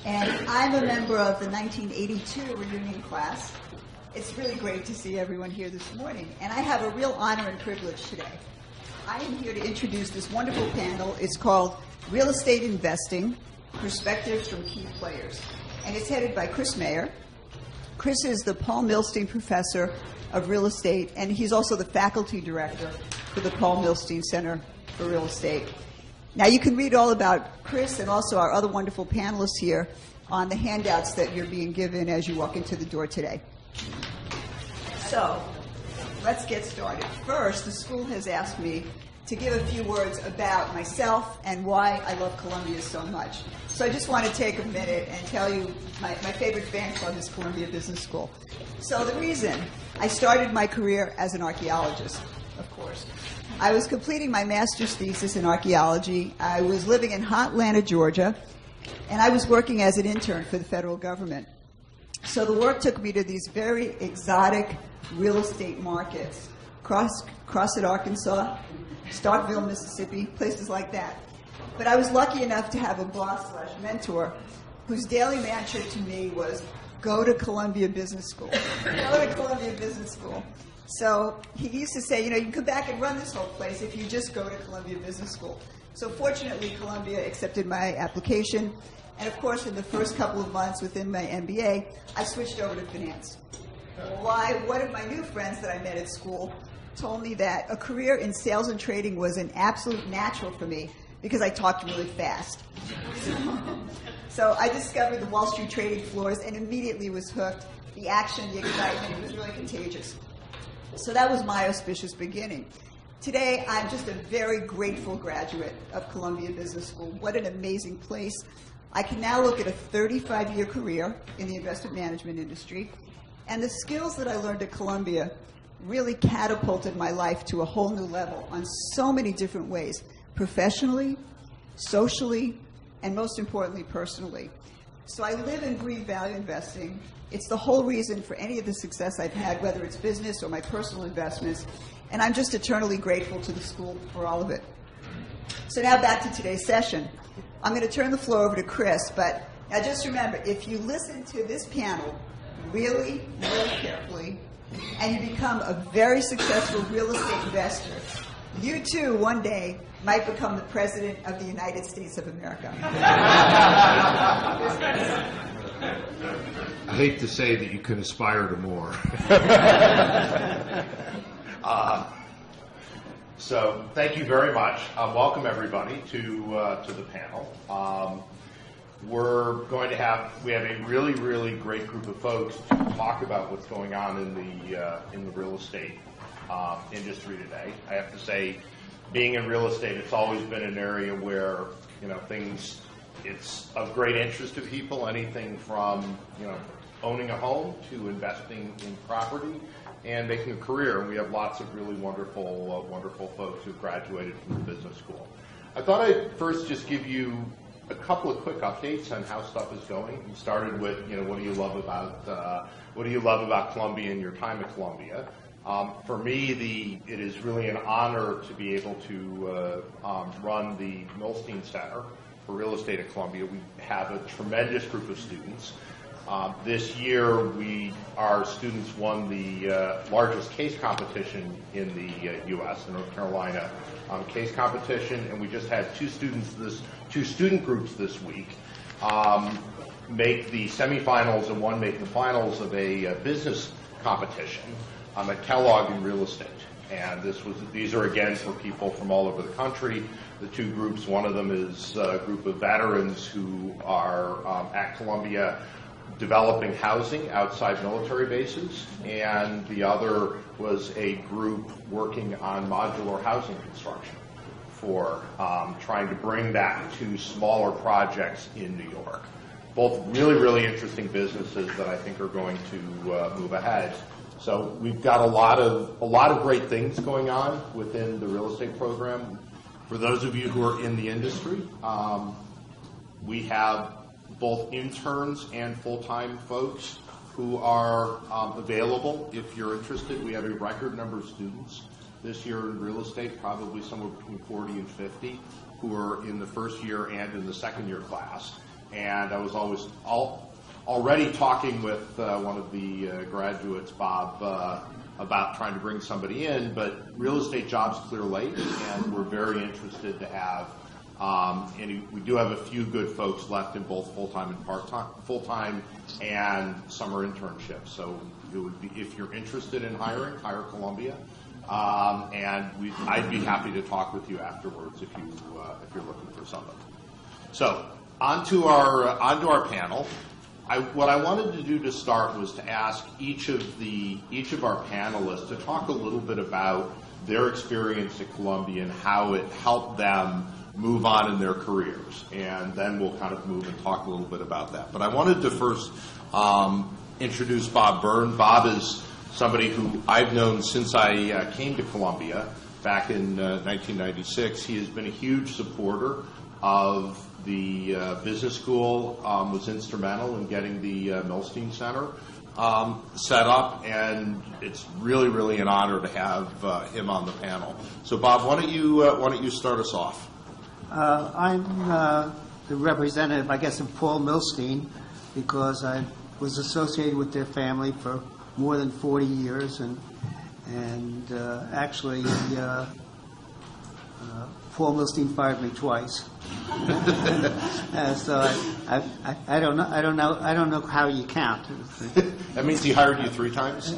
And I'm a member of the 1982 reunion class. It's really great to see everyone here this morning, and I have a real honor and privilege today. I am here to introduce this wonderful panel. It's called Real Estate Investing, Perspectives from Key Players, and it's headed by Chris Mayer. Chris is the Paul Milstein Professor of Real Estate, and he's also the Faculty Director for the Paul Milstein Center for Real Estate. Now, you can read all about Chris and also our other wonderful panelists here on the handouts that you're being given as you walk into the door today. So, let's get started. First, the school has asked me to give a few words about myself and why I love Columbia so much. So I just want to take a minute and tell you my favorite fan club is Columbia Business School. So the reason, I started my career as an archaeologist, of course. I was completing my master's thesis in archaeology. I was living in hot Atlanta, Georgia, and I was working as an intern for the federal government. So the work took me to these very exotic real estate markets, Crossett, Arkansas, Starkville, Mississippi, places like that. But I was lucky enough to have a boss/mentor whose daily mantra to me was, go to Columbia Business School. Go to Columbia Business School. So he used to say, you can come back and run this whole place if you just go to Columbia Business School. So fortunately, Columbia accepted my application. And of course, in the first couple of months within my MBA, I switched over to finance. Why? One of my new friends that I met at school told me that a career in sales and trading was an absolute natural for me because I talked really fast. So I discovered the Wall Street trading floors and immediately was hooked. The action, the excitement, it was really contagious. So that was my auspicious beginning. Today, I'm just a very grateful graduate of Columbia Business School. What an amazing place. I can now look at a 35-year career in the investment management industry, and the skills that I learned at Columbia really catapulted my life to a whole new level on so many different ways, professionally, socially, and most importantly, personally. So I live and breathe value investing. It's the whole reason for any of the success I've had, whether it's business or my personal investments, and I'm just eternally grateful to the school for all of it. So now back to today's session. I'm going to turn the floor over to Chris, but now just remember, if you listen to this panel really, really carefully, and you become a very successful real estate investor, you too, one day, might become the President of the United States of America. I hate to say that you can aspire to more. So thank you very much. Welcome everybody to the panel. We have a really, really great group of folks to talk about what's going on in the real estate industry today. I have to say, being in real estate, it's always been an area where it's of great interest to people. Anything from owning a home to investing in property and making a career. And we have lots of really wonderful folks who graduated from the business school. I thought I'd first just give you a couple of quick updates on how stuff is going. We started with, what do you love about Columbia and your time at Columbia? For me, it is really an honor to be able to run the Milstein Center for Real Estate at Columbia. We have a tremendous group of students. This year, our students won the largest case competition in the U.S., the North Carolina case competition, and we just had two student groups this week make the semifinals and one make the finals of a business competition at Kellogg in real estate. And these are again for people from all over the country. The two groups, one of them is a group of veterans who are at Columbia developing housing outside military bases, and the other was a group working on modular housing construction for trying to bring that to smaller projects in New York. Both really, really interesting businesses that I think are going to move ahead. So we've got a lot of great things going on within the real estate program. For those of you who are in the industry, we have both interns and full-time folks who are available if you're interested. We have a record number of students this year in real estate, probably somewhere between 40 and 50, who are in the first year and in the second year class. And I was already talking with one of the graduates, Bob, about trying to bring somebody in, but real estate jobs clear late, and we're very interested to have, and we do have a few good folks left in both full-time and part-time, full-time and summer internships. So it would be, if you're interested in hiring, hire Columbia, and I'd be happy to talk with you afterwards if you're looking for somebody. So onto our panel. What I wanted to do to start was to ask each of our panelists to talk a little bit about their experience at Columbia and how it helped them move on in their careers, and then we'll kind of move and talk a little bit about that. But I wanted to first introduce Bob Berne. Bob is somebody who I've known since I came to Columbia back in 1996. He has been a huge supporter of the business school, was instrumental in getting the Milstein Center set up, and it's really, really an honor to have him on the panel. So, Bob, why don't you start us off? I'm the representative, I guess, of Paul Milstein, because I was associated with their family for more than 40 years, and actually, Paul Milstein fired me twice. So I don't know how you count. That means he hired you 3 times?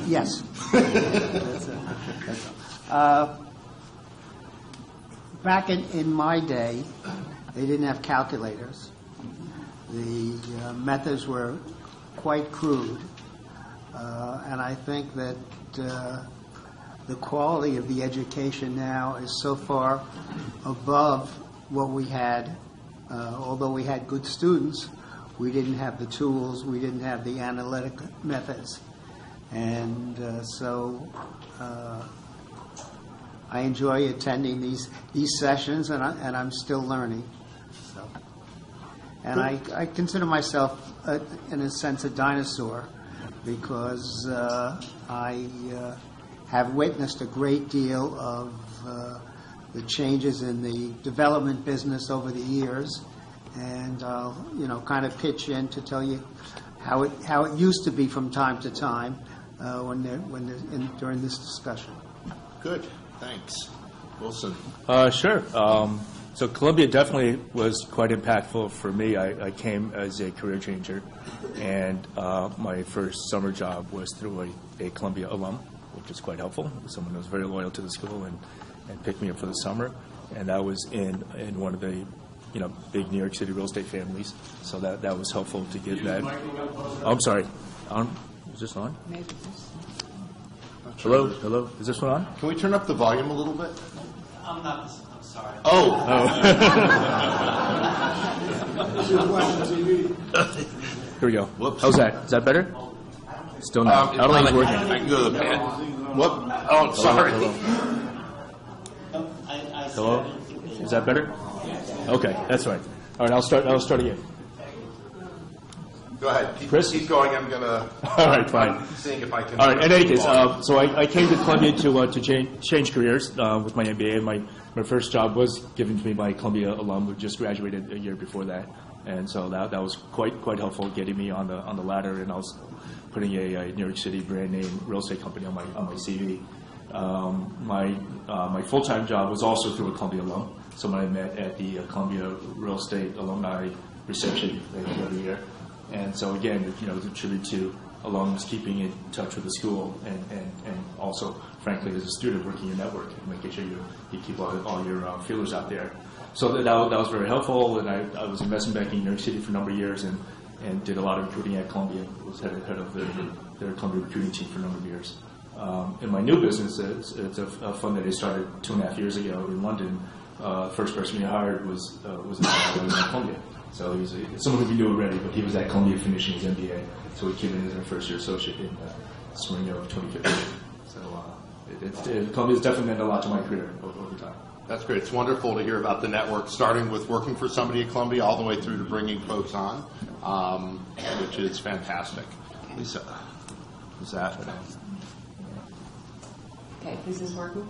Yes. Back in my day, they didn't have calculators. The methods were quite crude, and I think that the quality of the education now is so far above what we had. Although we had good students, we didn't have the tools, we didn't have the analytic methods. And so I enjoy attending these sessions, and I'm still learning. So, and I consider myself, in a sense, a dinosaur, because I have witnessed a great deal of the changes in the development business over the years, and I'll kind of pitch in to tell you how it used to be from time to time during this discussion. Good, thanks. Wilson. Sure. So Columbia definitely was quite impactful for me. I came as a career changer, and my first summer job was through a Columbia alum, which is quite helpful. Someone who was very loyal to the school and picked me up for the summer, and that was in one of the big New York City real estate families. So that was helpful to give that. Oh, I'm sorry. Is this on? Hello. Is this one on? Can we turn up the volume a little bit? I'm sorry. Oh. Here we go. Whoops. How's that? Is that better? Still not. I don't think it's working. I can go to the pad. Whoop. Oh, sorry. Hello? Is that better? Okay, that's right. All right, I'll start again. Go ahead. Chris? Keep going. I'm going to... All right, fine. I'm seeing if I can... All right, in any case, so I came to Columbia to change careers with my MBA. My first job was given to me by a Columbia alum who just graduated a year before that. And so that was quite helpful getting me on the ladder, and I was putting a New York City brand name real estate company on my CV. My full-time job was also through a Columbia alum, someone I met at the Columbia Real Estate Alumni Reception every year. And so again, it's a tribute to alums keeping in touch with the school, and also, frankly, as a student, working your network and making sure you keep all your feelers out there. So that was very helpful, and I was investment banking in New York City for a number of years, and did a lot of recruiting at Columbia. Was head of their Columbia recruiting team for a number of years. In my new business, it's a fund that I started 2.5 years ago in London. The first person we hired was at Columbia. So he was someone who we knew already, but he was at Columbia finishing his MBA. So he came in as our first-year associate in spring of 2015. So Columbia's definitely meant a lot to my career over time. That's great. It's wonderful to hear about the network, starting with working for somebody at Columbia all the way through to bringing folks on, which is fantastic. Lisa, is that? Okay, this is working.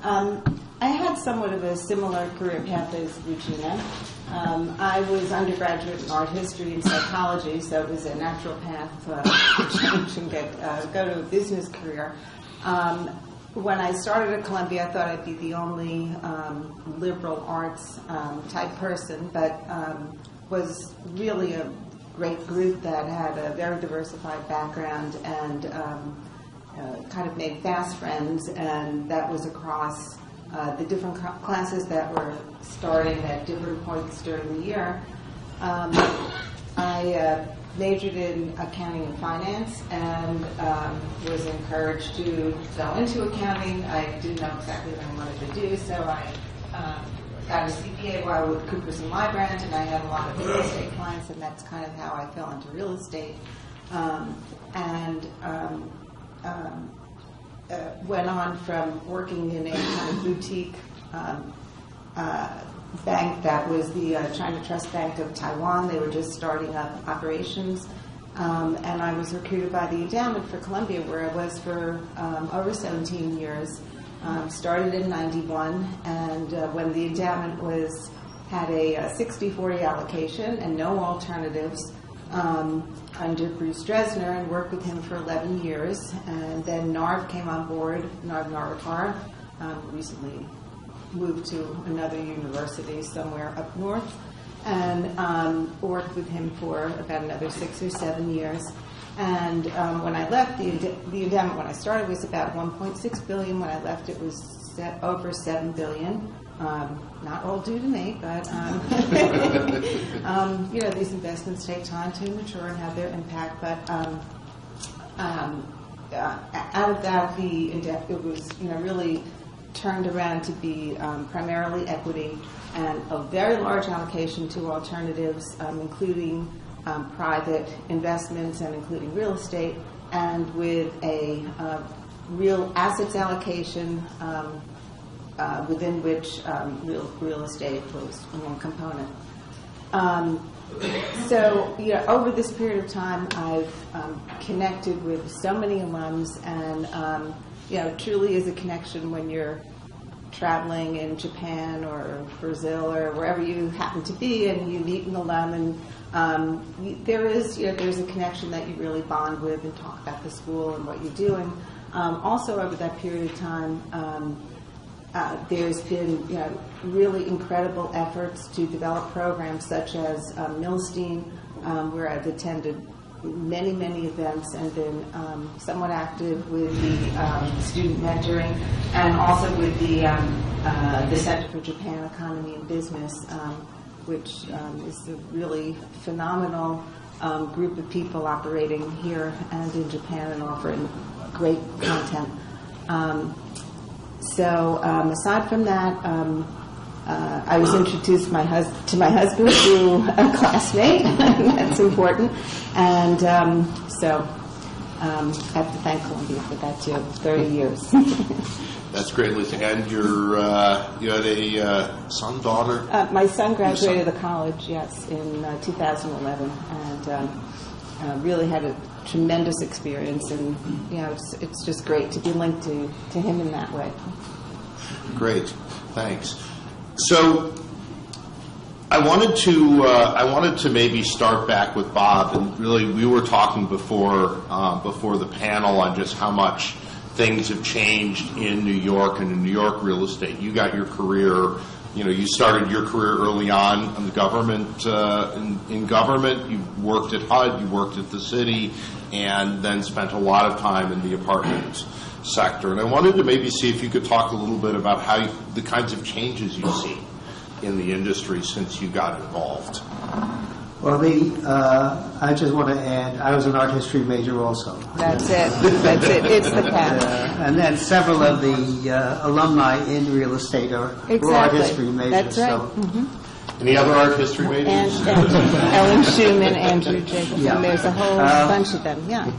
I had somewhat of a similar career path as Regina. I was undergraduate in art history and psychology, so it was a natural path to change and go to a business career. When I started at Columbia, I thought I'd be the only liberal arts type person, but was really a great group that had a very diversified background and kind of made fast friends, and that was across the different classes that were starting at different points during the year. I majored in accounting and finance and was encouraged to go into accounting. I didn't know exactly what I wanted to do, so I got a CPA while with Coopers and Lybrand, and I had a lot of real estate clients, and that's kind of how I fell into real estate. Went on from working in a kind of boutique bank that was the China Trust Bank of Taiwan. They were just starting up operations. And I was recruited by the endowment for Columbia, where I was for over 17 years. Started in '91, and when the endowment had a 60-40 allocation and no alternatives, under Bruce Dresner, and worked with him for 11 years. And then NARV came on board, NARV Narvatar, recently moved to another university somewhere up north, and worked with him for about another 6 or 7 years. And when I left, the endowment when I started was about $1.6 billion. When I left, it was over $7 billion. Not all due to me, but you know, these investments take time to mature and have their impact. But out of that, it was really turned around to be primarily equity and a very large allocation to alternatives, including private investments and including real estate, and with a real assets allocation within which real estate was one component. So, over this period of time, I've connected with so many alums, and truly is a connection when you're traveling in Japan or Brazil or wherever you happen to be, and you meet an alum, and there's a connection that you really bond with and talk about the school and what you're doing. Also, over that period of time, there's been really incredible efforts to develop programs such as Milstein, where I've attended many events and been somewhat active with the student mentoring, and also with the Center for Japan Economy and Business, which is a really phenomenal group of people operating here and in Japan and offering great content. So aside from that, I was introduced to my husband through a classmate. That's important. And so I have to thank Columbia for that too. 30 years. That's great, Lisa. And you had a son, daughter? My son graduated the college, yes, in 2011, and really had a tremendous experience. And it's just great to be linked to him in that way. Great, thanks. So I wanted to maybe start back with Bob, and really we were talking before the panel on just how much things have changed in New York and in New York real estate. You got your career, you started your career early on in the government, in government. You worked at HUD, you worked at the city, and then spent a lot of time in the apartment sector. And I wanted to maybe see if you could talk a little bit about how the kinds of changes you've seen in the industry since you got involved. Well, I just want to add, I was an art history major also. That's it. It's the path. And then several of the alumni in real estate were art history majors. That's right. So. Mm-hmm. Any other art history majors? And Ellen Schumann, Andrew Jacobson. Yeah. There's a whole bunch of them. Yeah,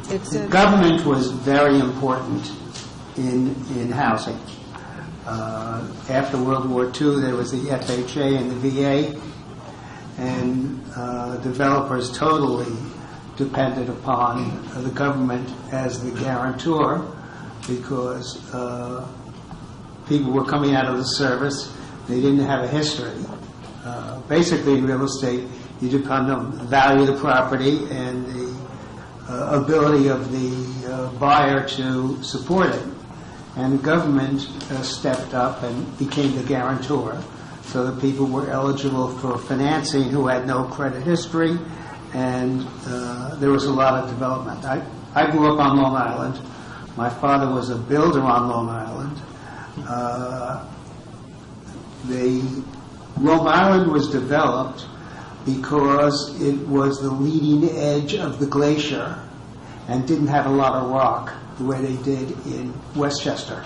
government was very important in housing. After World War II, there was the FHA and the VA, and developers totally depended upon the government as the guarantor because people were coming out of the service. They didn't have a history. Basically, in real estate, you depend on the value of the property and the ability of the buyer to support it. And the government stepped up and became the guarantor, so that people were eligible for financing who had no credit history, and there was a lot of development. I grew up on Long Island. My father was a builder on Long Island. Long Island was developed because it was the leading edge of the glacier and didn't have a lot of rock the way they did in Westchester.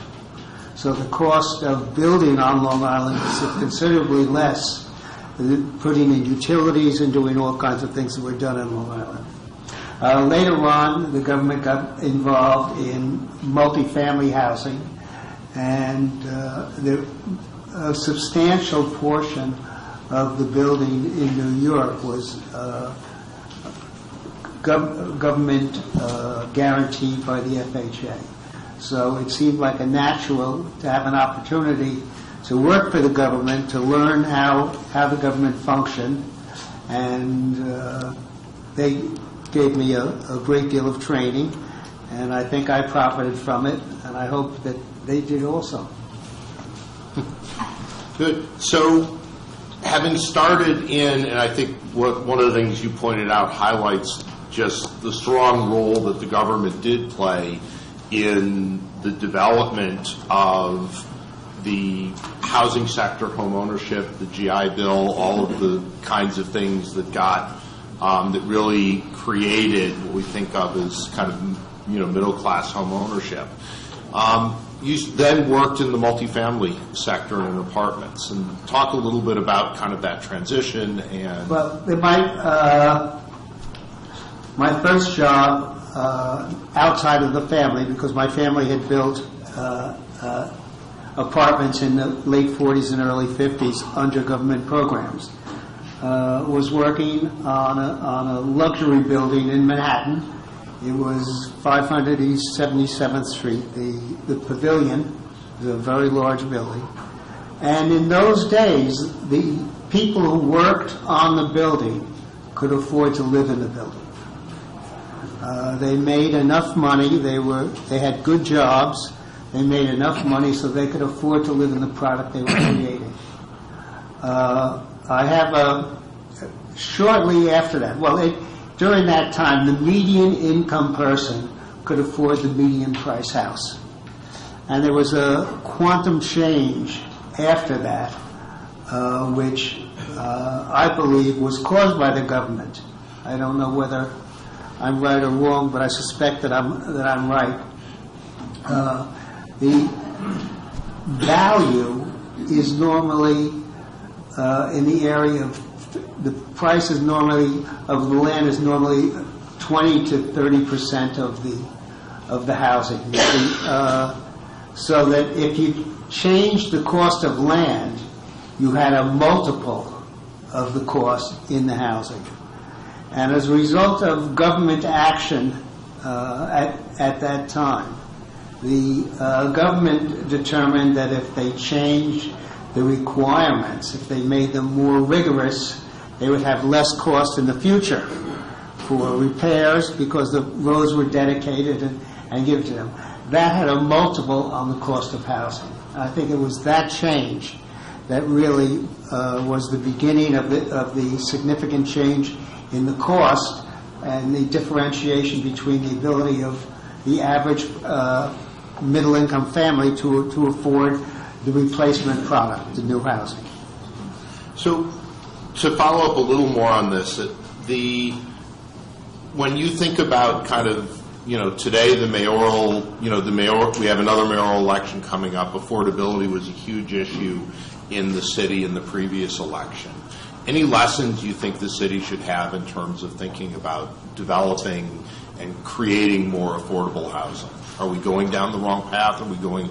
So the cost of building on Long Island is considerably less than putting in utilities and doing all kinds of things that were done on Long Island. Later on, the government got involved in multifamily housing, and a substantial portion of the building in New York was government guaranteed by the FHA. So it seemed like a natural to have an opportunity to work for the government, to learn how the government functioned, and they gave me a great deal of training, and I think I profited from it, and I hope that they did also. Good. So, having started in, and I think one of the things you pointed out highlights just the strong role that the government did play in the development of the housing sector, home ownership, the GI Bill, all of the kinds of things that got that really created what we think of as kind of middle class home ownership. You then worked in the multifamily sector and in apartments, and talk a little bit about kind of that transition. And well, my first job outside of the family, because my family had built apartments in the late 40s and early 50s under government programs, was working on a luxury building in Manhattan. It was 500 East 77th Street, the Pavilion. It was a very large building. And in those days, the people who worked on the building could afford to live in the building. They made enough money. They had good jobs. They made enough money so they could afford to live in the product they were creating. I have shortly after that, during that time, the median income person could afford the median price house. And there was a quantum change after that, which I believe was caused by the government. I don't know whether I'm right or wrong, but I suspect that I'm right. The value is normally in the area of the price is normally of the land is normally 20 to 30% of the housing. So that if you change the cost of land, you had a multiple of the cost in the housing. And as a result of government action at that time, the government determined that if they changed the requirements, if they made them more rigorous, they would have less cost in the future for repairs because the roads were dedicated and given to them. That had a multiple on the cost of housing. I think it was that change that really was the beginning of the significant change in the cost and the differentiation between the ability of the average middle-income family to afford the replacement product, the new housing. So, to follow up a little more on this, when you think about kind of today we have another mayoral election coming up. Affordability was a huge issue in the city in the previous election. Any lessons you think the city should have in terms of thinking about developing and creating more affordable housing? Are we going down the wrong path? Are we going,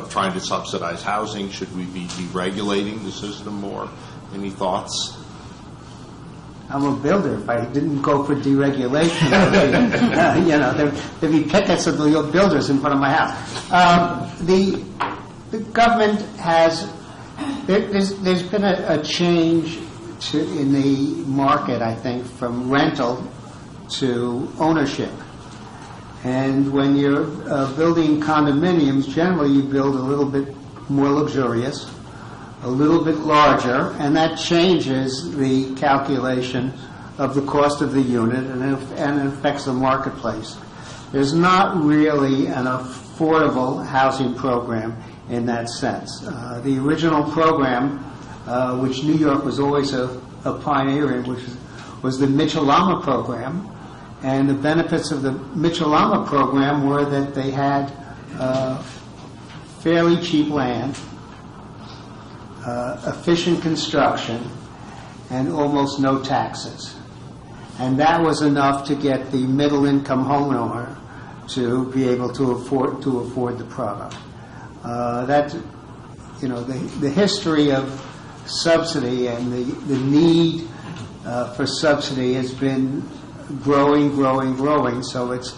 trying to subsidize housing? Should we be deregulating the system more? Any thoughts? I'm a builder. If I didn't go for deregulation, there'd be pickets of the builders in front of my house. The government has, there's been a change in the market, I think, from rental to ownership. And when you're building condominiums, generally you build a little bit more luxurious, a little bit larger, and that changes the calculation of the cost of the unit and it affects the marketplace. There's not really an affordable housing program in that sense. The original program, which New York was always a pioneer in, which was the Mitchell-Lama program, and the benefits of the Mitchell-Lama program were that they had fairly cheap land, efficient construction, and almost no taxes. And that was enough to get the middle-income homeowner to be able to afford the product. The history of subsidy and the need for subsidy has been growing. So it's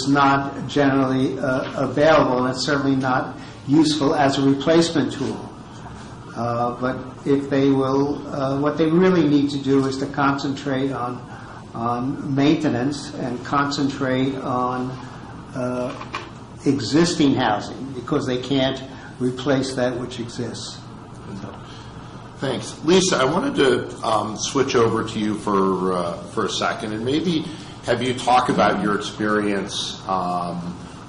not generally available, and it's certainly not useful as a replacement tool. But if they will, what they really need to do is to concentrate on maintenance and concentrate on existing housing, because they can't replace that which exists. Thanks. Lisa, I wanted to switch over to you for a second, and maybe have you talk about your experience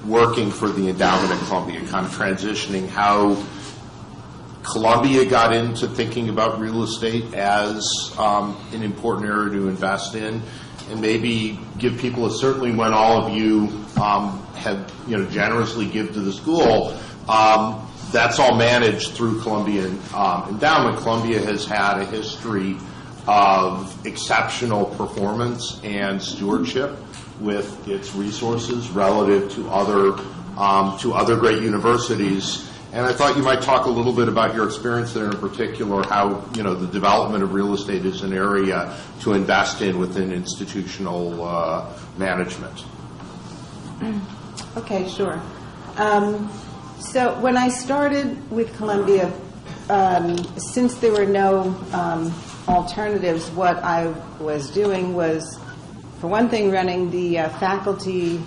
working for the Endowment at Columbia, kind of transitioning how Columbia got into thinking about real estate as an important area to invest in, and maybe give people certainly when all of you have generously give to the school. That's all managed through Columbia Endowment. Columbia has had a history of exceptional performance and stewardship with its resources relative to other great universities. And I thought you might talk a little bit about your experience there, in particular, how the development of real estate is an area to invest in within institutional management. Okay, sure. So when I started with Columbia, since there were no alternatives, what I was doing was, for one thing, running the faculty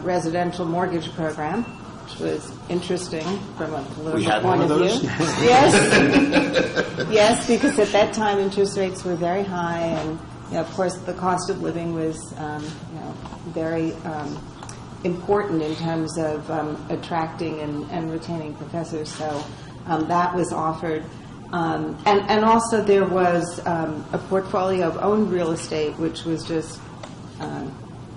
residential mortgage program, which was interesting from a political point of view. Yes, because at that time interest rates were very high, and of course the cost of living was very important in terms of attracting and retaining professors. So that was offered. And also there was a portfolio of owned real estate, which was just,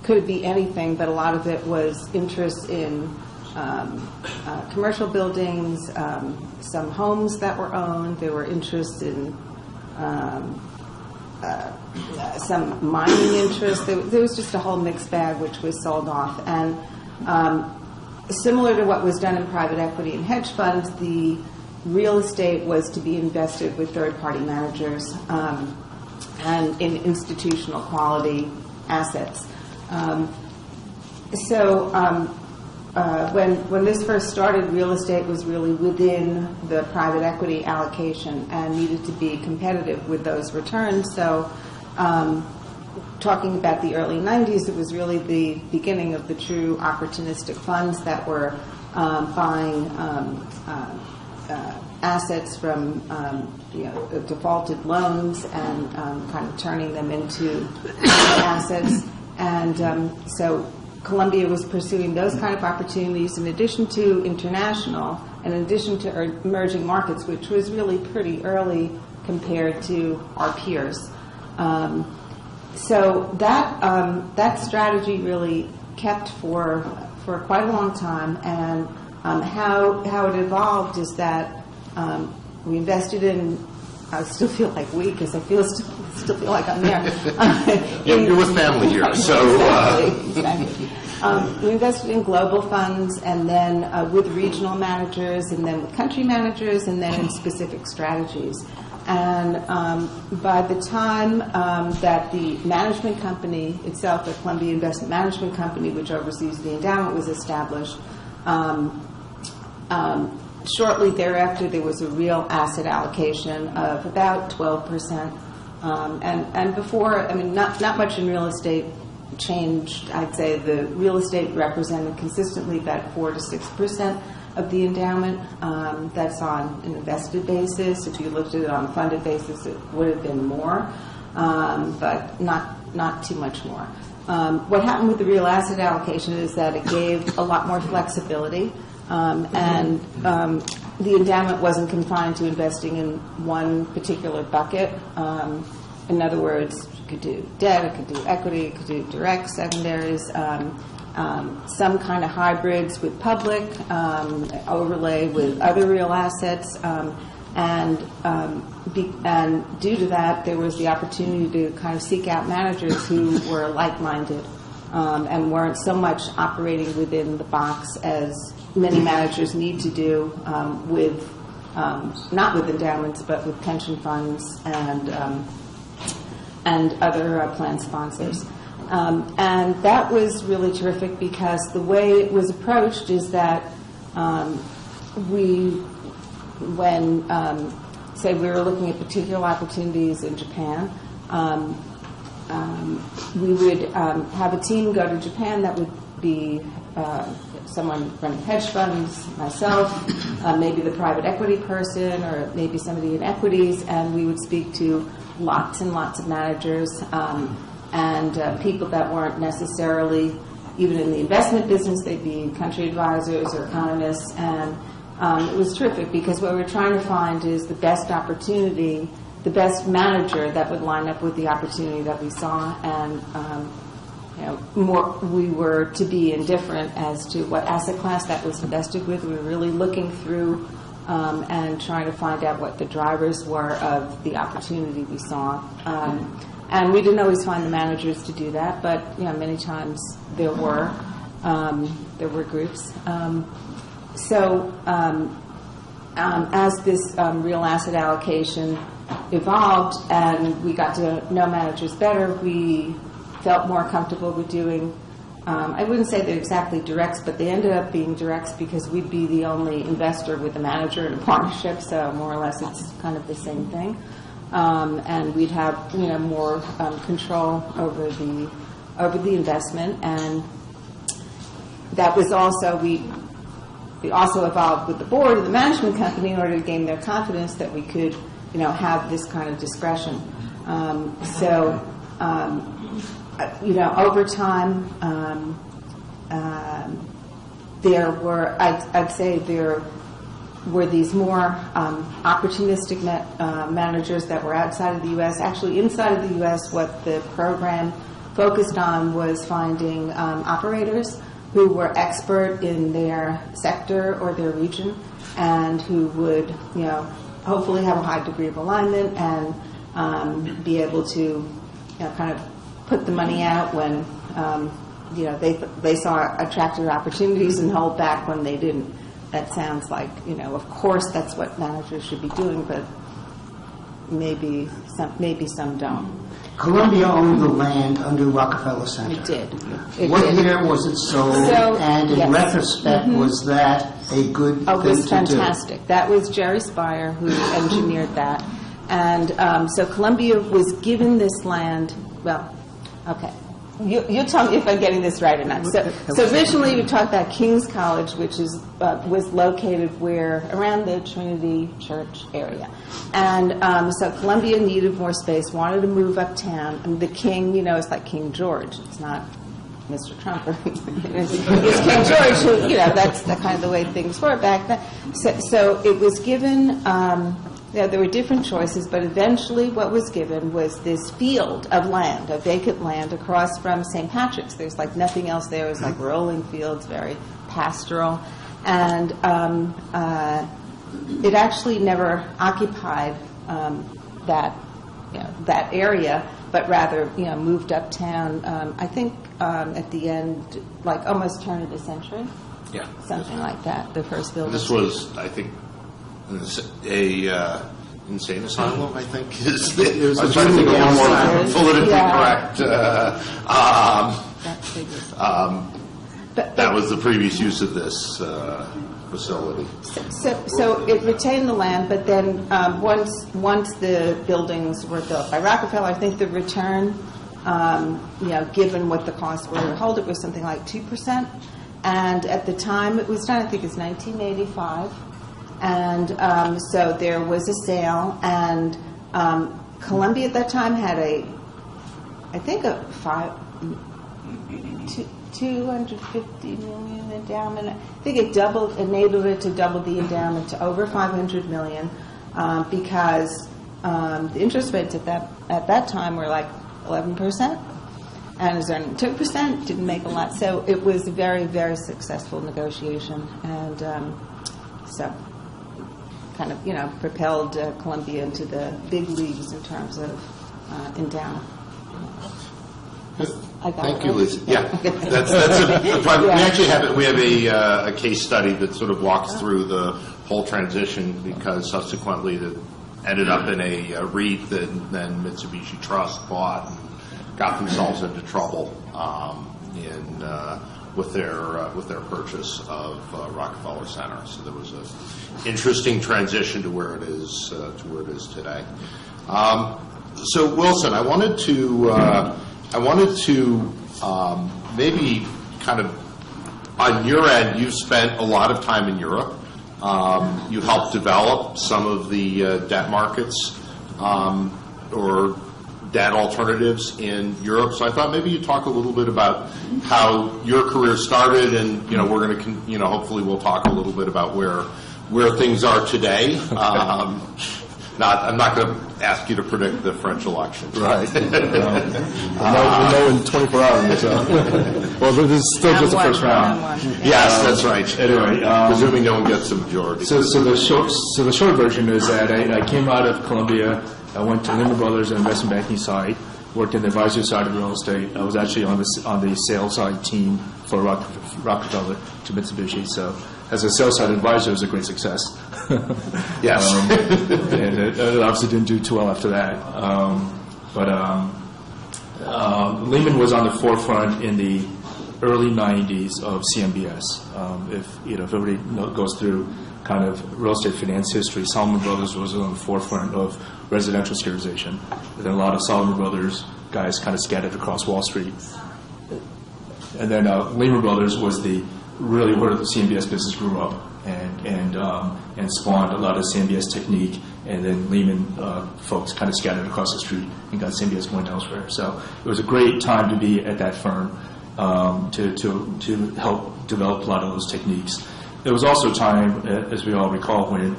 could be anything, but a lot of it was interest in commercial buildings, some homes that were owned. There were interests in some mining interests. There was just a whole mixed bag which was sold off. And similar to what was done in private equity and hedge funds, the real estate was to be invested with third-party managers and in institutional quality assets. When this first started, real estate was really within the private equity allocation and needed to be competitive with those returns. So talking about the early 90s, it was really the beginning of the true opportunistic funds that were buying assets from defaulted loans and kind of turning them into assets. And so Columbia was pursuing those kind of opportunities in addition to international and in addition to emerging markets, which was really pretty early compared to our peers. So that strategy really kept for quite a long time. And how it evolved is that we invested in. I still feel like because I still feel like I'm there. You're with family here, so. Exactly. We invested in global funds, and then with regional managers, and then with country managers, and then in specific strategies. By the time that the management company itself, the Columbia Investment Management Company, which oversees the endowment, was established, shortly thereafter there was a real asset allocation of about 12%. And before, I mean, not much in real estate changed. I'd say the real estate represented consistently about 4 to 6% of the endowment. That's on an invested basis. If you looked at it on a funded basis, it would have been more, but not too much more. What happened with the real asset allocation is that it gave a lot more flexibility, and the endowment wasn't confined to investing in one particular bucket. In other words, you could do debt, it could do equity, it could do direct secondaries, some kind of hybrids with public, overlay with other real assets, and due to that, there was the opportunity to kind of seek out managers who were like-minded and weren't so much operating within the box as many managers need to do with not with endowments, but with pension funds and other plan sponsors. And that was really terrific because the way it was approached is that when say we were looking at particular opportunities in Japan, we would have a team go to Japan that would be someone running hedge funds, myself, maybe the private equity person, or maybe somebody in equities, and we would speak to lots and lots of managers and people that weren't necessarily even in the investment business. They'd be country advisors or economists, and it was terrific because what we're trying to find is the best opportunity, the best manager that would line up with the opportunity that we saw, and we were to be indifferent as to what asset class that was invested with. We were really looking through and trying to find out what the drivers were of the opportunity we saw. And we didn't always find the managers to do that, but many times there were groups. As this real asset allocation evolved and we got to know managers better, we felt more comfortable with doing, I wouldn't say they're exactly directs, but they ended up being directs because we'd be the only investor with a manager in a partnership, so more or less it's kind of the same thing. And we'd have more control over the investment, and that was also we also evolved with the board of the management company in order to gain their confidence that we could have this kind of discretion. Over time, there were, I'd say there were these more opportunistic managers that were outside of the U.S. Actually, inside of the U.S., what the program focused on was finding operators who were expert in their sector or their region and who would, hopefully have a high degree of alignment and be able to, kind of put the money out when, they saw attractive opportunities and hold back when they didn't. That sounds like, of course that's what managers should be doing, but maybe some don't. Columbia owned the land under Rockefeller Center. It did. What year was it sold? And in retrospect, was that a good thing to do? Oh, it was fantastic. That was Jerry Spire who engineered that. And so Columbia was given this land, well, okay. You tell me if I'm getting this right or not. So originally we talked about King's College, which was located around the Trinity Church area. And so Columbia needed more space, wanted to move uptown. And the King, is like King George. It's not Mr. Trump. It's King George who, that's the kind of the way things were back then. So it was given... there were different choices, but eventually what was given was this field of land, of vacant land across from St. Patrick's. There's like nothing else there. It was like rolling fields, very pastoral. And it actually never occupied that area, but rather, moved uptown, I think at the end, like almost turn of the century. Yeah. Something like that, the first building. This was, I think, insane asylum, I think, is was I was trying to think of a more politically Yeah. correct. That was the previous use of this facility. So it retained the land, but then once the buildings were built by Rockefeller, I think the return, given what the costs were to hold it, was something like 2%. And at the time it was done, I think it's 1985. And so there was a sale, and Columbia at that time had $250 million endowment. I think it enabled it to double the endowment to over $500 million because the interest rates at that time were like 11%, and it was earning 2%. Didn't make a lot, so it was a very, very successful negotiation, and so kind of propelled Columbia into the big leagues in terms of endowment. Thank you, Lisa. Yeah, that's a private. We actually have it. We have a case study that sort of walks through the whole transition, because subsequently it ended up in a REIT that then Mitsubishi Trust bought and got themselves into trouble with their purchase of Rockefeller Center. So there was an interesting transition to where it is today. So Wilson, I wanted to maybe kind of, on your end, you've spent a lot of time in Europe. You helped develop some of the debt markets or debt alternatives in Europe. So I thought maybe you'd talk a little bit about how your career started, and we're going to, hopefully we'll talk a little bit about where things are today. I'm not going to ask you to predict the French election. Right. We know in 24 hours. So. Well, this is still just the first round. Yes, that's right. Anyway, presuming no one gets the majority. So the short version is that I came out of Columbia. I went to Lehman Brothers and investment banking side, worked in the advisory side of real estate. I was actually on the sales side team for Rockefeller to Mitsubishi. So as a sales side advisor, it was a great success. Yes. And it obviously didn't do too well after that. But Lehman was on the forefront in the early 90s of CMBS. If everybody goes through kind of real estate finance history, Salomon Brothers was on the forefront of residential securitization. And then a lot of Salomon Brothers guys kind of scattered across Wall Street. And then Lehman Brothers was really where the CMBS business grew up and spawned a lot of CMBS technique. And then Lehman folks kind of scattered across the street and got CMBS going elsewhere. So it was a great time to be at that firm to help develop a lot of those techniques. There was also a time, as we all recall, when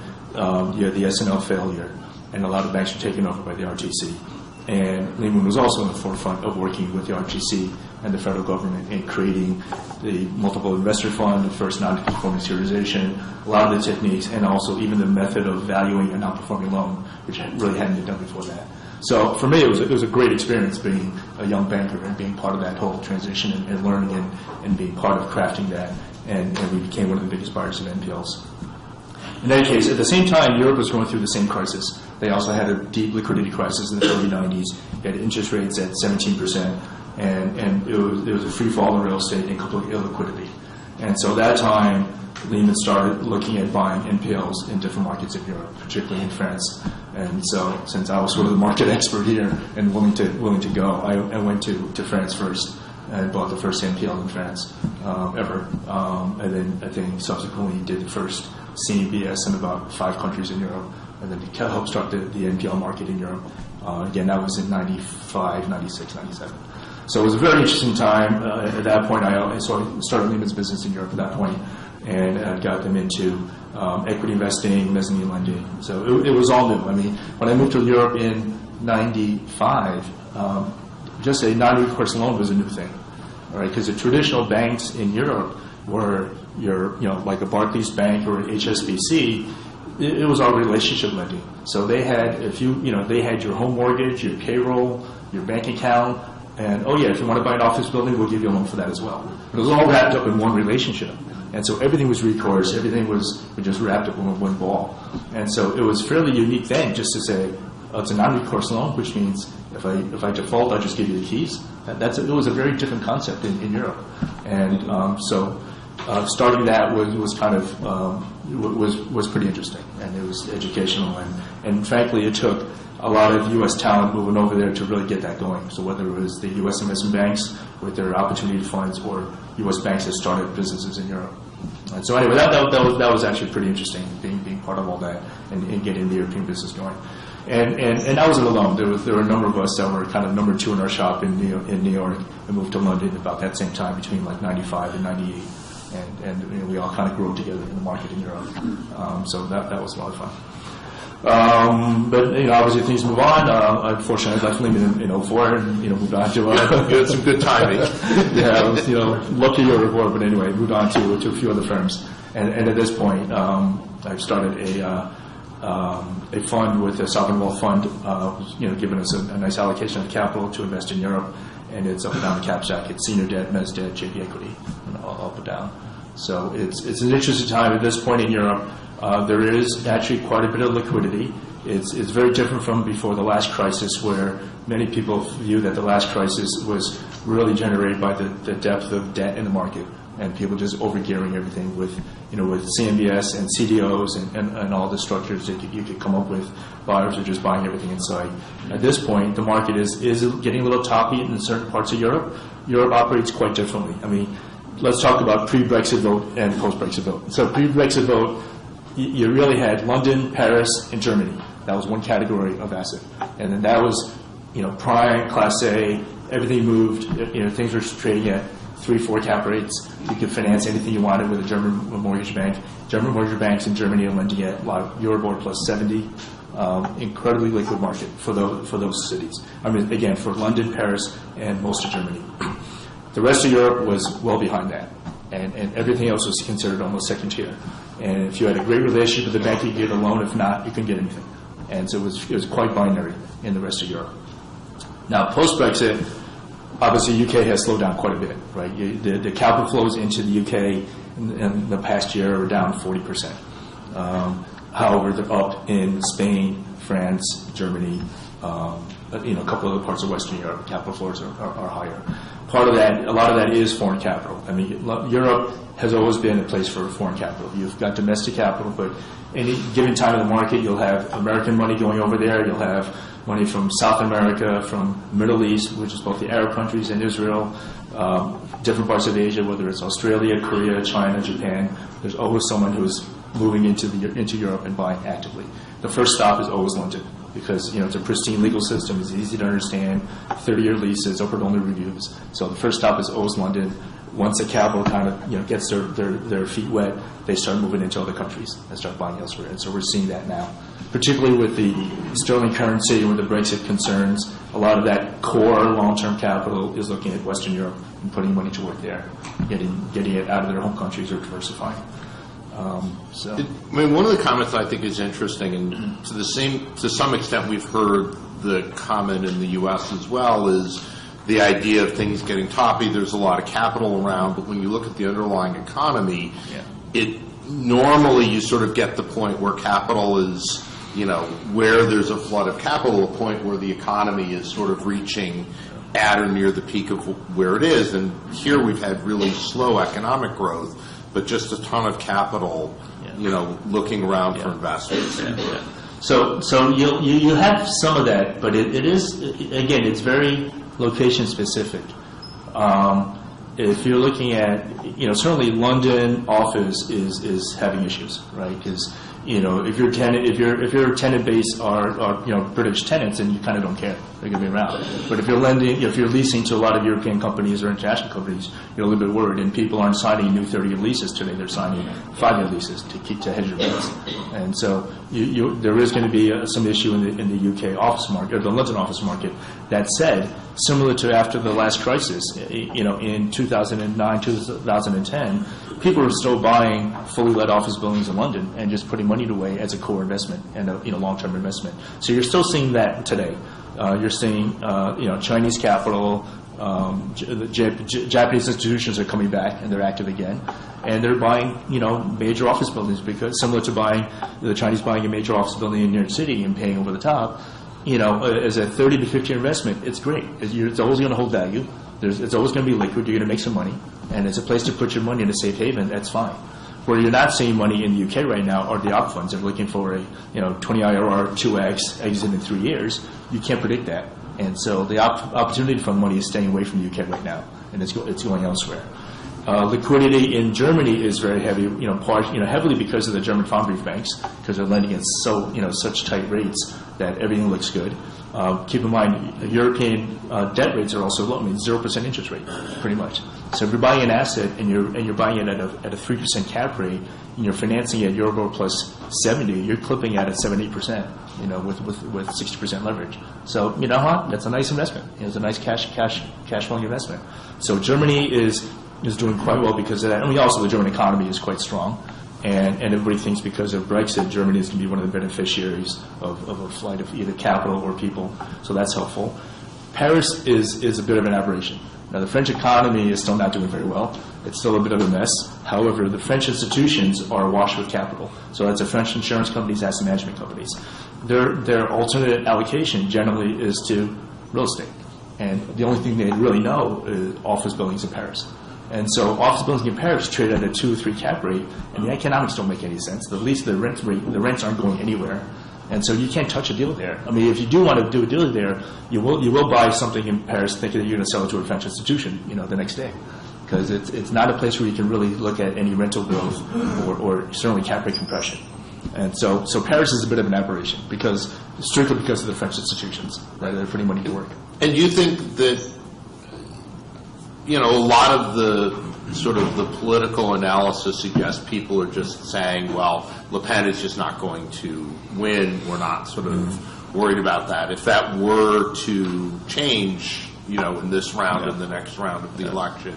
you had the S&L failure and a lot of banks were taken over by the RTC. And Lehman was also in the forefront of working with the RTC and the federal government in creating the multiple investor fund, the first non-conforming securitization, a lot of the techniques, and also even the method of valuing a non-performing loan, which really hadn't been done before that. So for me, it was a great experience being a young banker and being part of that whole transition and learning and being part of crafting that. And we became one of the biggest buyers of NPLs. In any case, at the same time, Europe was going through the same crisis. They also had a deep liquidity crisis in the early 90s. They had interest rates at 17%, and it was a free fall in real estate and complete illiquidity. And so at that time, Lehman started looking at buying NPLs in different markets in Europe, particularly in France. And so since I was sort of the market expert here and willing to go, I went to France first and bought the first NPL in France ever. And then I think subsequently did the first CMBS in about 5 countries in Europe, and then helped start the NPL market in Europe. Again, that was in 95, 96, 97. So it was a very interesting time. At that point, I started Lehman's business in Europe at that point, and got them into equity investing, mezzanine lending. So it was all new. I mean, when I moved to Europe in 95, just a non-recourse loan was a new thing, all right? Because the traditional banks in Europe were like a Barclays Bank or HSBC. It was all relationship lending. So they had they had your home mortgage, your payroll, your bank account, And, oh yeah, if you want to buy an office building, we'll give you a loan for that as well. It was all wrapped up in one relationship. And so everything was recourse, everything was just wrapped up in one ball. And so it was fairly unique then just to say, it's a non-recourse loan, which means if I default, I'll just give you the keys. It was a very different concept in Europe. And starting that was kind of was pretty interesting, and it was educational, and frankly, it took a lot of U.S. talent moving over there to really get that going. So whether it was the U.S. investment banks with their opportunity funds, or U.S. banks that started businesses in Europe. And so anyway, that was actually pretty interesting, being part of all that and getting the European business going. And I wasn't alone. There were a number of us that were kind of number two in our shop in New York, and moved to London about that same time, between like 95 and 98. And we all kind of grew together in the market in Europe. So that was a lot of fun. But obviously things move on. Unfortunately, I left Lehman in 04 and moved on to. You had some good timing. Yeah, I was lucky or reward, but anyway, moved on to a few other firms. And at this point, I've started a fund with a sovereign wealth fund, giving us a nice allocation of capital to invest in Europe, and it's up and down the cap stack. It's senior debt, mezz debt, JV equity, up and down. So it's an interesting time at this point in Europe. There is actually quite a bit of liquidity. It's very different from before the last crisis, where many people view that the last crisis was really generated by the depth of debt in the market, and people just overgearing everything with CMBS and CDOs and all the structures that you could come up with. Buyers are just buying everything inside. At this point, the market is getting a little toppy in certain parts of Europe. Europe operates quite differently. I mean, let's talk about pre-Brexit vote and post-Brexit vote. So pre-Brexit vote, you really had London, Paris, and Germany. That was one category of asset. And then that was, prime, Class A, everything moved. Things were trading at 3-4 cap rates. You could finance anything you wanted with a German mortgage bank. German mortgage banks in Germany are lending at Euribor plus 70. Incredibly liquid market for those cities. I mean, again, for London, Paris, and most of Germany. The rest of Europe was well behind that, and everything else was considered almost second tier. And if you had a great relationship with the bank, you could get a loan. If not, you couldn't get anything. And so it was quite binary in the rest of Europe. Now, post-Brexit, obviously UK has slowed down quite a bit, right? The capital flows into the UK in the past year are down 40%. However, they're up in Spain, France, Germany, a couple other parts of Western Europe. Capital flows are higher. Part of that, a lot of that is foreign capital. I mean, Europe has always been a place for foreign capital. You've got domestic capital, but any given time in the market, you'll have American money going over there. You'll have money from South America, from Middle East, which is both the Arab countries and Israel, different parts of Asia, whether it's Australia, Korea, China, Japan. There's always someone who's moving into Europe and buying actively. The first stop is always London, because it's a pristine legal system. It's easy to understand. 30-year leases, upward-only reviews. So the first stop is always London. Once the capital kind of gets their feet wet, they start moving into other countries and start buying elsewhere. And so we're seeing that now, particularly with the sterling currency and with the Brexit concerns. A lot of that core long-term capital is looking at Western Europe and putting money to work there, getting it out of their home countries or diversifying. One of the comments I think is interesting, and to some extent we've heard the comment in the U.S. as well, is the idea of things getting toppy. There's a lot of capital around, but when you look at the underlying economy, it normally you sort of get the point where capital is, where there's a flood of capital, a point where the economy is sort of reaching at or near the peak of where it is. And here we've had really slow economic growth, but just a ton of capital, looking around for investors. So you have some of that, but it is, again, it's very location specific. If you're looking at, certainly London office is having issues, right? Because if your tenant base are British tenants, then you kind of don't care. They're going to be around. But if you're leasing to a lot of European companies or international companies, you're a little bit worried. And people aren't signing new 30-year leases today; they're signing 5-year leases to hedge your bets. And so there is going to be some issue in the UK office market or the London office market. That said, similar to after the last crisis, in 2009, 2010, people were still buying fully let office buildings in London and just putting money away as a core investment and a long-term investment. So you're still seeing that today. You're seeing Chinese capital, The Japanese institutions are coming back and they're active again, and they're buying major office buildings because similar to buying the Chinese buying a major office building in New York City and paying over the top. As a 30 to 50 investment, it's great. It's always going to hold value. It's always going to be liquid. You're going to make some money, and it's a place to put your money in a safe haven. That's fine. Where you're not seeing money in the UK right now are the op funds. They're looking for a 20 IRR 2x exit in 3 years. You can't predict that, and so the opportunity to fund money is staying away from the UK right now, and it's going elsewhere. Liquidity in Germany is very heavy, heavily because of the German Pfandbrief banks, because they're lending at such tight rates that everything looks good. Keep in mind, European debt rates are also low. 0% interest rate, pretty much. So if you're buying an asset and you're buying it at a 3% cap rate, and you're financing it at Euribor plus 70, you're clipping at 7-8%, with 60% leverage. So that's a nice investment. It's a nice cash flowing investment. So Germany is doing quite well because of that. And also the German economy is quite strong. And everybody thinks because of Brexit, Germany is going to be one of the beneficiaries of a flight of either capital or people. So that's helpful. Paris is a bit of an aberration. Now, the French economy is still not doing very well. It's still a bit of a mess. However, the French institutions are awash with capital. So that's the French insurance companies, asset management companies. Their alternate allocation generally is to real estate. And the only thing they really know is office buildings in Paris. And so office buildings in Paris trade at a 2 or 3 cap rate, and the economics don't make any sense. At least the rents aren't going anywhere. And so you can't touch a deal there. If you do want to do a deal there, you will buy something in Paris thinking that you're going to sell it to a French institution, the next day. Because it's not a place where you can really look at any rental growth or certainly cap rate compression. And so Paris is a bit of an aberration strictly because of the French institutions, right? They're putting money to work. And you think that, a lot of the sort of the political analysis suggests people are just saying, well, Le Pen is just not going to win. We're not sort of worried about that. If that were to change, in this round and the next round of the election,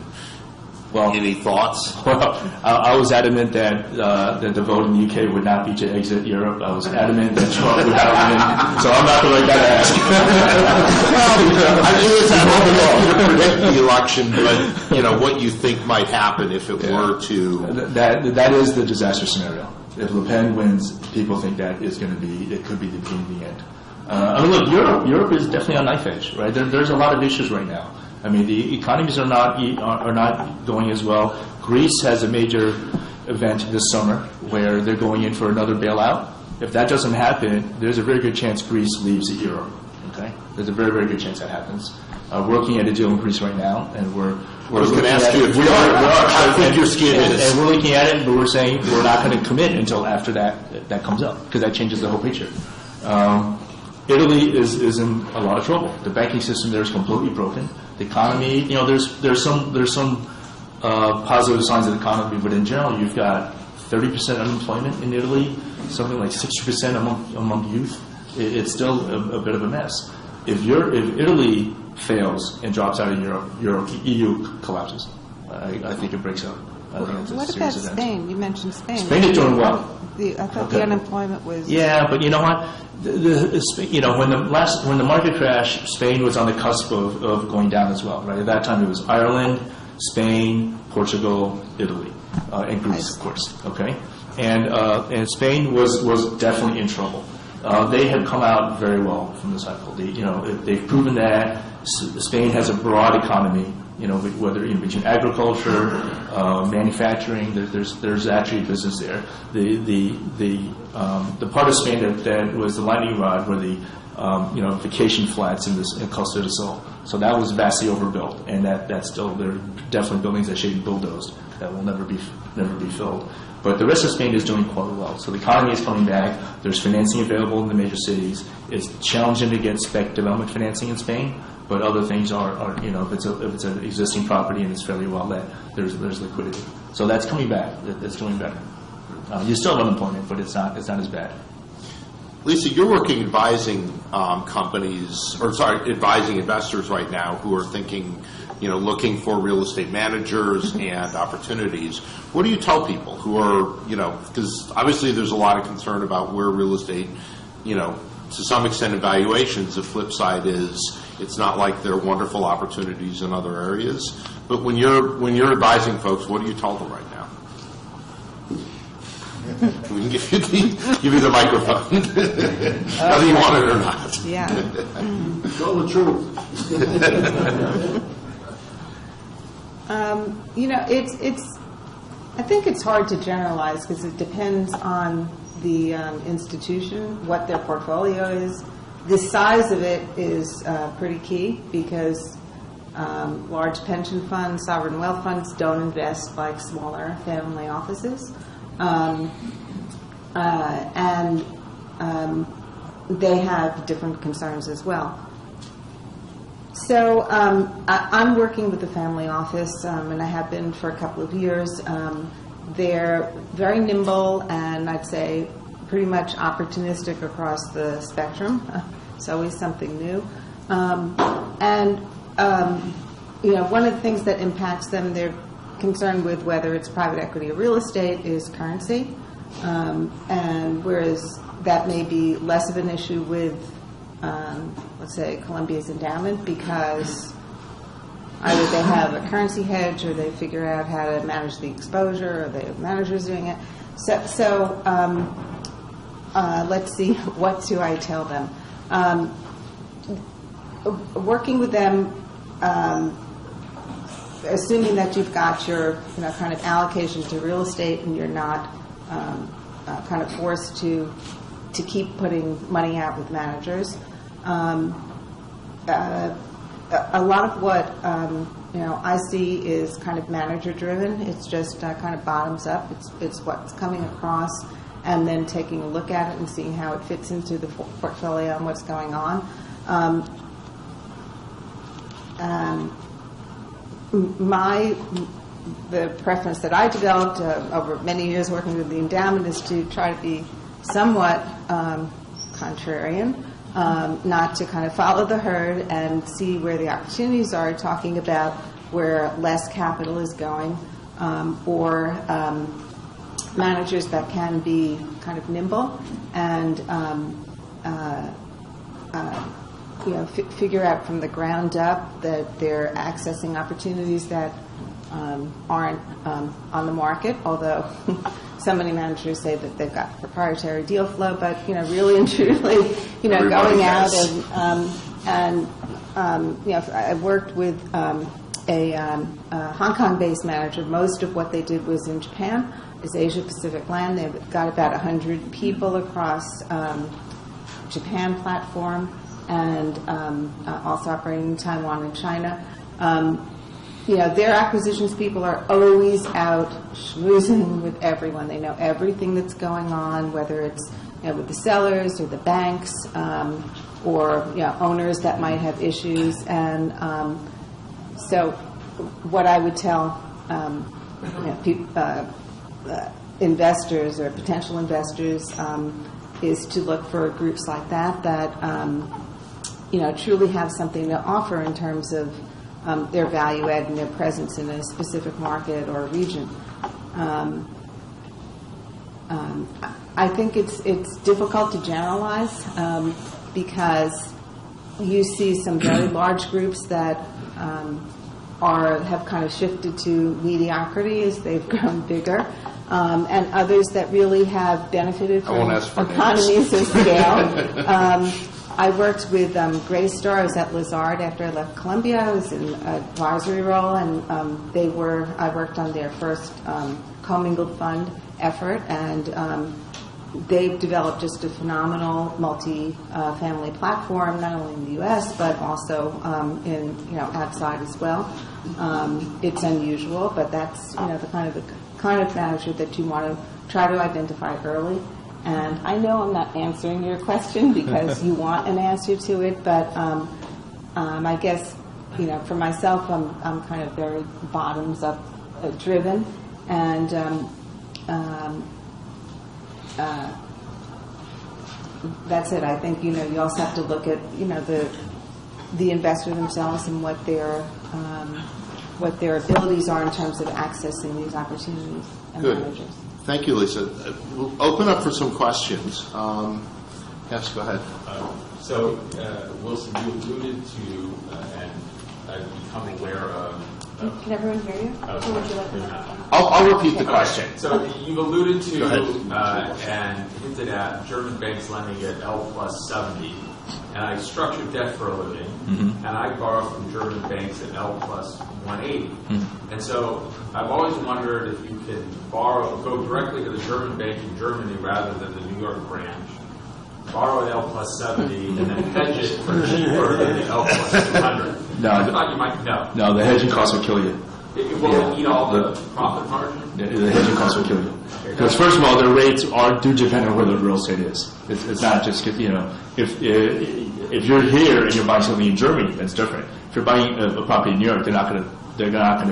any thoughts? Well, I was adamant that the vote in the UK would not be to exit Europe. I was adamant that Trump would not win, so I'm not the right guy to ask. I don't predict the election, but what you think might happen if it were to. That is the disaster scenario. If Le Pen wins, people think that is going to be. It could be the beginning of the end. Look, Europe is definitely on knife edge, right? There's a lot of issues right now. The economies are not going as well. Greece has a major event this summer where they're going in for another bailout. If that doesn't happen, there's a very good chance Greece leaves the euro. Okay, there's a very, very good chance that happens. We're looking at a deal in Greece right now, and we're going to ask you if we are. How thick your skin is. And we're looking at it, but we're saying we're not going to commit until after that comes up because that changes the whole picture. Italy is in a lot of trouble. The banking system there is completely broken. The economy, there's some positive signs of the economy, but in general, you've got 30% unemployment in Italy, something like 60% among youth. It's still a bit of a mess. If Italy fails and drops out of Europe, EU collapses. I think it breaks up. What about Spain? You mentioned Spain. Spain is doing well. I thought the unemployment was. Yeah, but you know what? When the market crashed, Spain was on the cusp of going down as well. Right at that time, it was Ireland, Spain, Portugal, Italy, and Greece, of course. Okay, and Spain was definitely in trouble. They have come out very well from the cycle. They've proven that Spain has a broad economy. Whether between agriculture, manufacturing, there's actually business there. The part of Spain that was the lightning rod were the vacation flats in Costa del Sol. So that was vastly overbuilt, and that's still there are definitely buildings that should be bulldozed that will never be filled. But the rest of Spain is doing quite well. So the economy is coming back. There's financing available in the major cities. It's challenging to get spec development financing in Spain. But other things are if it's an existing property and it's fairly well let, there's liquidity. So that's coming back. That's doing better. You still have unemployment, but it's not as bad. Lisa, you're advising advising investors right now who are thinking, looking for real estate managers and opportunities. What do you tell people who are, because obviously there's a lot of concern about where real estate, to some extent, evaluations. The flip side is it's not like there are wonderful opportunities in other areas. But when you're advising folks, what do you tell them right now? We can give you the microphone, whether you want it or not. Yeah. Tell the truth. I think it's hard to generalize because it depends on the institution, what their portfolio is. The size of it is pretty key because large pension funds, sovereign wealth funds don't invest like smaller family offices. And they have different concerns as well. So I'm working with the family office, and I have been for a couple of years. They're very nimble and I'd say pretty much opportunistic across the spectrum. It's always something new. One of the things that impacts them, they're concerned with whether it's private equity or real estate, is currency. And whereas that may be less of an issue with, let's say, Columbia's endowment, because either they have a currency hedge or they figure out how to manage the exposure, or they have managers doing it. So let's see, what do I tell them? Working with them, assuming that you've got your kind of allocation to real estate and you're not kind of forced to keep putting money out with managers. A lot of what I see is kind of manager driven. It's just kind of bottoms up. It's what's coming across, and then taking a look at it and seeing how it fits into the portfolio and what's going on. The preference that I developed over many years working with the endowment is to try to be somewhat contrarian, not to kind of follow the herd and see where the opportunities are, talking about where less capital is going, or managers that can be kind of nimble and figure out from the ground up that they're accessing opportunities that aren't on the market, although so many managers say that they've got proprietary deal flow, but really and truly, going out and I worked with a Hong Kong-based manager. Most of what they did was in Japan. It's Asia Pacific land. They've got about 100 people across Japan platform, and also operating in Taiwan and China. Their acquisitions people are always out schmoozing with everyone. They know everything that's going on, whether it's with the sellers or the banks, or owners that might have issues. And so what I would tell investors or potential investors is to look for groups like that truly have something to offer in terms of their value add and their presence in a specific market or region. I think it's difficult to generalize because you see some very large groups that have kind of shifted to mediocrity as they've grown bigger, and others that really have benefited from economies of scale. I worked with Greystar. I was at Lazard after I left Columbia. I was in an advisory role, and I worked on their first commingled fund effort, and they've developed just a phenomenal multi-family platform, not only in the U.S. but also in outside as well. It's unusual, but that's the kind of manager that you want to try to identify early. And I know I'm not answering your question because you want an answer to it, but I guess for myself, I'm kind of very bottoms up driven, and that's it. I think you also have to look at the investor themselves and what their abilities are in terms of accessing these opportunities and Good. managers. Thank you, Lisa. We'll open up for some questions. Yes, go ahead. Wilson, you alluded to, and I've become aware of. Can everyone hear you? Or would you like me to? I'll repeat the question. So you've alluded to and hinted at German banks lending at L+70, and I structure debt for a living, and I borrow from German banks at L+180. And so I've always wondered if you can go directly to the German bank in Germany rather than the New York branch, borrow at L+70, and then hedge it for cheaper than the L+200. No, I thought you might know. No, the hedging costs will kill you. It will eat all the profit margin? The hedging costs will kill you. Because first of all, their rates do depend on where the real estate is. It's not just, if you're here and you're buying something in Germany, that's different. If you're buying a property in New York, they're not going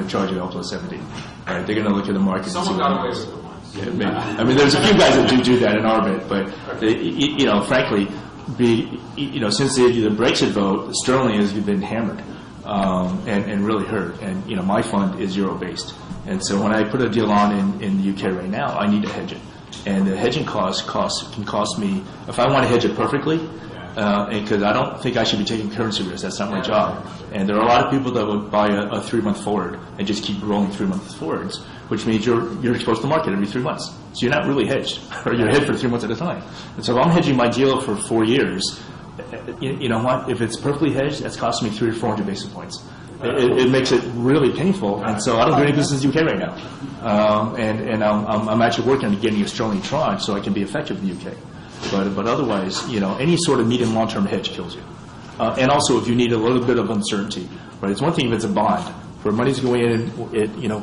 to charge you L+70. Right? They're going to look at the market. Someone got away with it once. Yeah, maybe. I mean, there's a few guys that do that in our bit, but frankly, since the Brexit vote, sterling has been hammered and really hurt. And my fund is euro based, and so when I put a deal on in the UK right now, I need to hedge it, and the hedging cost can cost me, if I want to hedge it perfectly. Because I don't think I should be taking currency risk. That's not my job. And there are a lot of people that would buy a 3-month forward and just keep rolling 3-month forwards, which means you're exposed to the market every 3 months. So you're not really hedged, or you're hedged for 3 months at a time. And so if I'm hedging my deal for 4 years, you know what? If it's perfectly hedged, that's costing me 300 or 400 basis points. It makes it really painful, and so I don't do any business in the UK right now. And I'm actually working on getting a sterling tranche so I can be effective in the UK. But otherwise, any sort of medium long-term hedge kills you. And also, if you need a little bit of uncertainty, right? It's one thing if it's a bond where money's going in,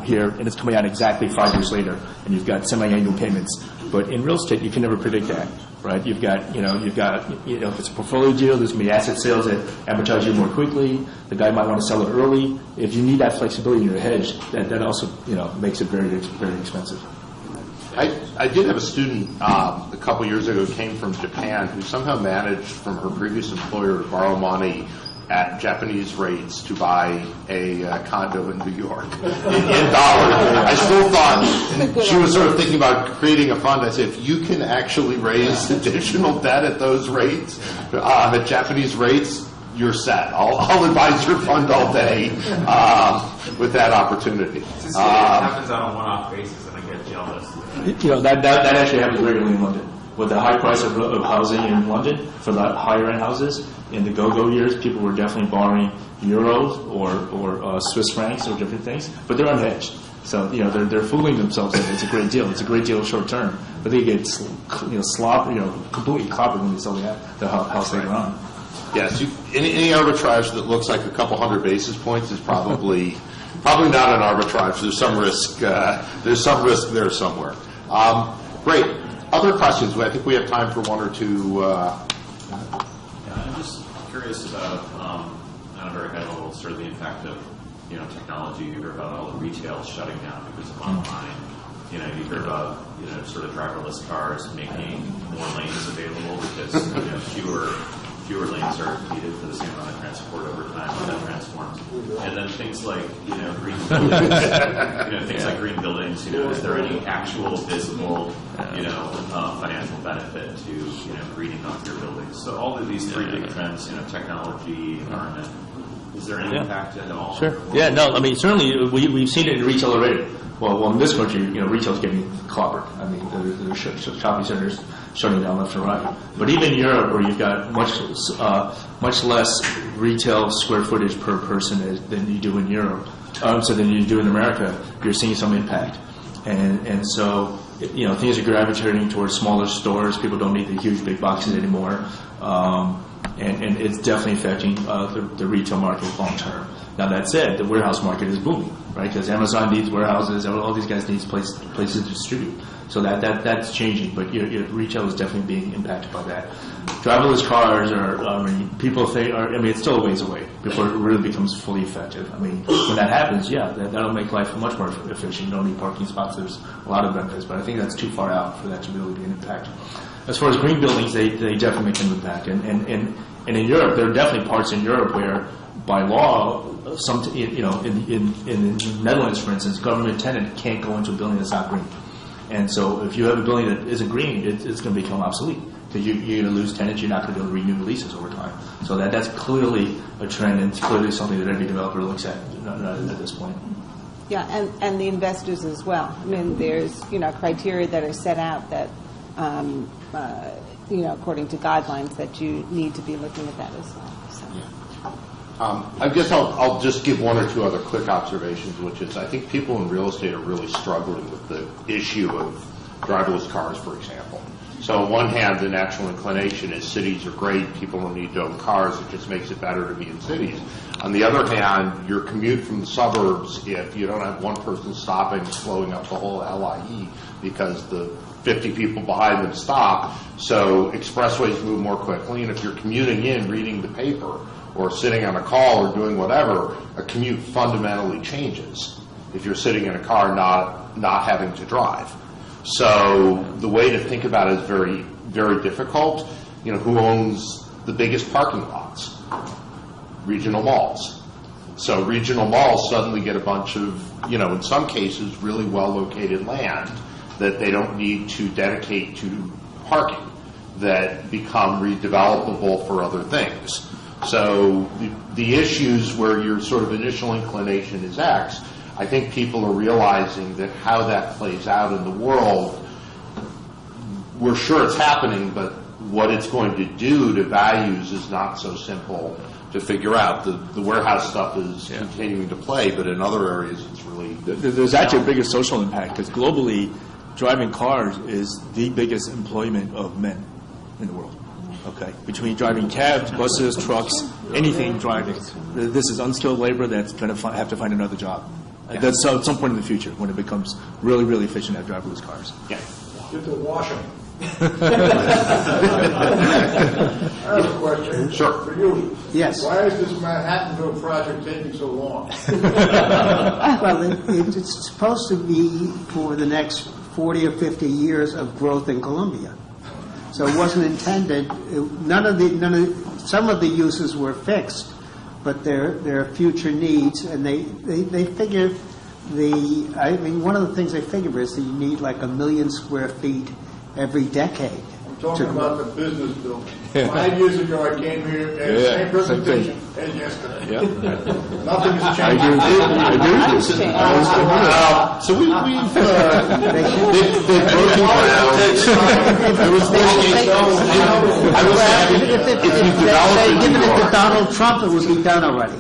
here, and it's coming out exactly 5 years later, and you've got semi-annual payments. But in real estate, you can never predict that, right? You've got, if it's a portfolio deal, there's going to be asset sales that amortize you more quickly. The guy might want to sell it early. If you need that flexibility in your hedge, that also, makes it very, very expensive. I did have a student a couple years ago who came from Japan who somehow managed from her previous employer to borrow money at Japanese rates to buy a condo in New York in dollars. I still thought she was sort of thinking about creating a fund. I said, if you can actually raise additional debt at those rates, at Japanese rates, you're set. I'll advise your fund all day with that opportunity. Since it happens on a one-off basis, and I get jealous. That actually happens regularly in London. With the high price of housing in London for the higher-end houses, in the go-go years, people were definitely borrowing euros or Swiss francs or different things, but they're unhedged. So they're fooling themselves that it's a great deal. It's a great deal short term, but they get completely clobbered when they sell the house later on. Yes, any arbitrage that looks like a couple hundred basis points is probably not an arbitrage. There's some risk. There's some risk there somewhere. Great. Other questions? I think we have time for one or two. I'm just curious about, on a very high level, sort of the impact of technology. You hear about all the retail shutting down because of online. You hear about sort of driverless cars making more lanes available because fewer lanes are needed for the same amount of transport over time when that transforms. And then things like green buildings. Is there any actual visible financial benefit to greening up your buildings? So all of these three big trends, technology, environment. Is there any impact at all? Sure. Yeah. No. I mean, certainly we've seen it in retail already. Well, in this country, retail's getting clobbered. I mean, there's shopping centers shutting down left and right. But even in Europe, where you've got much less retail square footage per person than you do in Europe, than you do in America, you're seeing some impact. And so, things are gravitating towards smaller stores. People don't need the huge big boxes anymore. And it's definitely affecting the retail market long term. Now, that said, the warehouse market is booming, right? Because Amazon needs warehouses, all these guys need places to distribute. So that's changing, but your retail is definitely being impacted by that. Driverless cars it's still a ways away before it really becomes fully effective. I mean, when that happens, that'll make life much more efficient. You don't need parking spots. There's a lot of benefits, but I think that's too far out for that to really be an impact. As far as green buildings, they definitely make an impact. And in Europe, there are definitely parts in Europe where, by law, in the Netherlands, for instance, government tenant can't go into a building that's not green. And so if you have a building that isn't green, it's going to become obsolete. Because you're going to lose tenants, you're not going to be able to renew leases over time. So that's clearly a trend, and it's clearly something that every developer looks at this point. Yeah, and the investors as well. I mean, there's, criteria that are set out that, according to guidelines, that you need to be looking at that as well. So. I guess I'll just give one or two other quick observations, which is I think people in real estate are really struggling with the issue of driverless cars, for example. So on one hand, the natural inclination is cities are great, people don't need to own cars, it just makes it better to be in cities. On the other hand, your commute from the suburbs, if you don't have one person stopping, slowing up the whole LIE because the 50 people behind them stop, so expressways move more quickly, and if you're commuting in, reading the paper, or sitting on a call or doing whatever, a commute fundamentally changes if you're sitting in a car not having to drive. So the way to think about it is very, very difficult. Who owns the biggest parking lots? Regional malls. So regional malls suddenly get a bunch of, in some cases, really well-located land that they don't need to dedicate to parking that become redevelopable for other things. So the issues where your sort of initial inclination is X, I think people are realizing that how that plays out in the world, we're sure it's happening, but what it's going to do to values is not so simple to figure out. The warehouse stuff is continuing to play, but in other areas it's really... There's actually a bigger social impact, because globally, driving cars is the biggest employment of men in the world. Okay, between driving cabs, buses, trucks, anything driving. This is unskilled labor that's going to have to find another job. That's at some point in the future when it becomes really, really efficient at driverless cars. Yeah. Get to wash them. I have a question. Sure. For you. Yes. Why is this Manhattanville project taking so long? Well, it's supposed to be for the next 40 or 50 years of growth in Columbia. So it wasn't intended. Some of the uses were fixed, but their future needs, and they figure one of the things they figure is that you need like 1 million square feet every decade. I'm talking about the business building. 5 years ago, I came here and the same presentation as yesterday. Yeah. Nothing has changed. I agree with you. So they've broken If they'd given it to Donald Trump, it would be done already.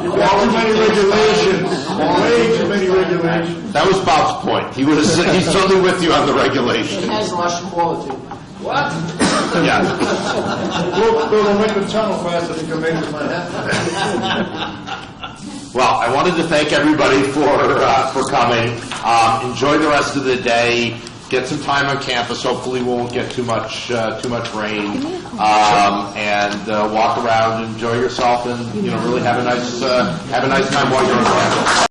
Too many regulations. Way too many regulations. That was Bob's point. He's totally with you on the regulation. It has Russian quality. What? Yeah. Build a wind tunnel faster than you can make to Manhattan. Well, I wanted to thank everybody for coming. Enjoy the rest of the day. Get some time on campus. Hopefully, we won't get too much rain. And walk around, enjoy yourself, and really have a nice time while you're on campus.